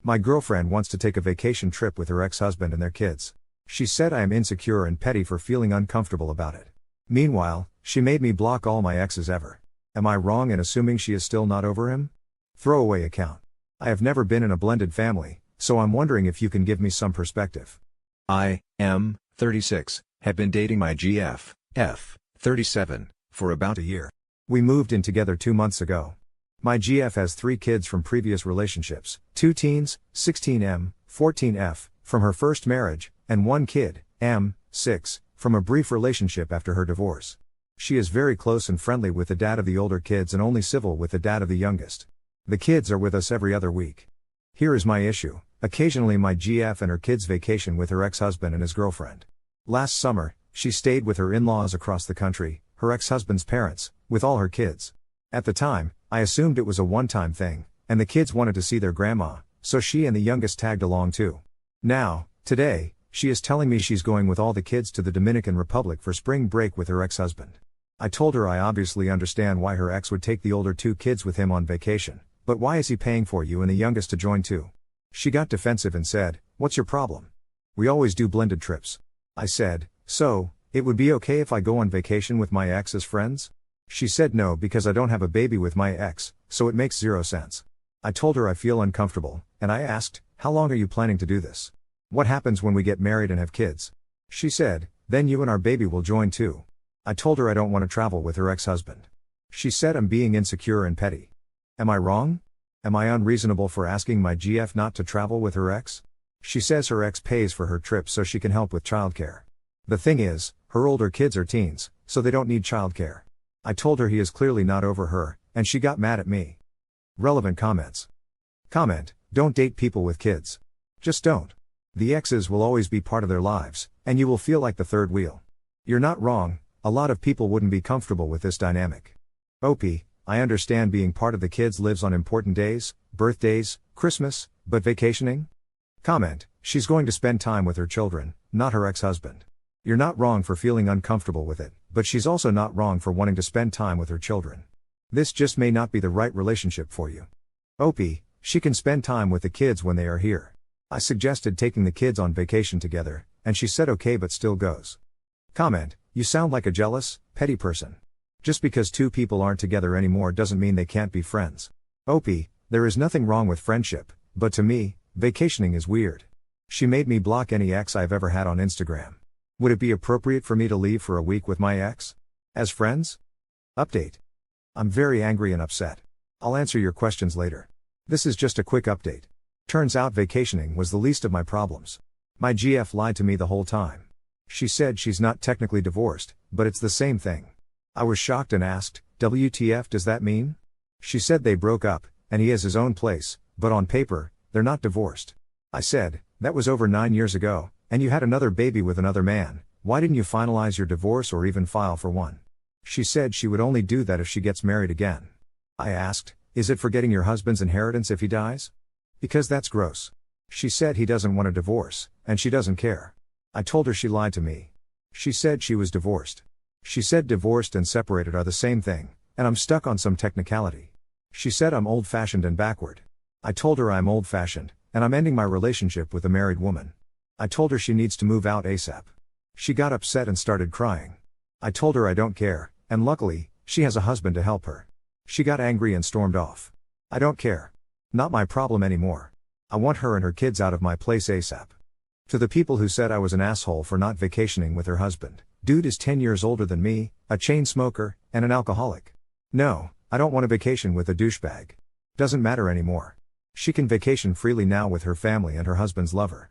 My girlfriend wants to take a vacation trip with her ex-husband and their kids. She said I am insecure and petty for feeling uncomfortable about it. Meanwhile, she made me block all my exes ever. Am I wrong in assuming she is still not over him? Throwaway account. I have never been in a blended family, so I'm wondering if you can give me some perspective. I am 36, have been dating my GF, 37, for about a year. We moved in together 2 months ago. My GF has 3 kids from previous relationships, 2 teens, 16M, 14F, from her first marriage, and 1 kid, M, 6, from a brief relationship after her divorce. She is very close and friendly with the dad of the older kids and only civil with the dad of the youngest. The kids are with us every other week. Here is my issue. Occasionally my GF and her kids vacation with her ex-husband and his girlfriend. Last summer, she stayed with her in-laws across the country, her ex-husband's parents, with all her kids. At the time, I assumed it was a one-time thing, and the kids wanted to see their grandma, so she and the youngest tagged along too. Now, today, she is telling me she's going with all the kids to the Dominican Republic for spring break with her ex-husband. I told her I obviously understand why her ex would take the older 2 kids with him on vacation, but why is he paying for you and the youngest to join too? She got defensive and said, "What's your problem? We always do blended trips." I said, "So, it would be okay if I go on vacation with my ex as friends?" She said no because I don't have a baby with my ex, so it makes 0 sense. I told her I feel uncomfortable, and I asked, "How long are you planning to do this? What happens when we get married and have kids?" She said, "Then you and our baby will join too." I told her I don't want to travel with her ex-husband. She said I'm being insecure and petty. Am I wrong? Am I unreasonable for asking my GF not to travel with her ex? She says her ex pays for her trip so she can help with childcare. The thing is, her older kids are teens, so they don't need childcare. I told her he is clearly not over her, and she got mad at me. Relevant comments. Comment: don't date people with kids. Just don't. The exes will always be part of their lives, and you will feel like the third wheel. You're not wrong, a lot of people wouldn't be comfortable with this dynamic. OP: I understand being part of the kids lives on important days, birthdays, Christmas, but vacationing? Comment: she's going to spend time with her children, not her ex-husband. You're not wrong for feeling uncomfortable with it, but she's also not wrong for wanting to spend time with her children. This just may not be the right relationship for you. OP: she can spend time with the kids when they are here. I suggested taking the kids on vacation together, and she said okay but still goes. Comment: you sound like a jealous, petty person. Just because 2 people aren't together anymore doesn't mean they can't be friends. OP: there is nothing wrong with friendship, but to me, vacationing is weird. She made me block any ex I've ever had on Instagram. Would it be appropriate for me to leave for a week with my ex? As friends? Update. I'm very angry and upset. I'll answer your questions later. This is just a quick update. Turns out vacationing was the least of my problems. My GF lied to me the whole time. She said she's not technically divorced, but it's the same thing. I was shocked and asked, WTF does that mean? She said they broke up, and he has his own place, but on paper, they're not divorced. I said, that was over 9 years ago, and you had another baby with another man. Why didn't you finalize your divorce or even file for one? She said she would only do that if she gets married again. I asked, is it for getting your husband's inheritance if he dies? Because that's gross. She said he doesn't want a divorce, and she doesn't care. I told her she lied to me. She said she was divorced. She said divorced and separated are the same thing, and I'm stuck on some technicality. She said I'm old-fashioned and backward. I told her I'm old-fashioned, and I'm ending my relationship with a married woman. I told her she needs to move out ASAP. She got upset and started crying. I told her I don't care, and luckily, she has a husband to help her. She got angry and stormed off. I don't care. Not my problem anymore. I want her and her kids out of my place ASAP. To the people who said I was an asshole for not vacationing with her husband, dude is 10 years older than me, a chain smoker, and an alcoholic. No, I don't want a vacation with a douchebag. Doesn't matter anymore. She can vacation freely now with her family and her husband's lover.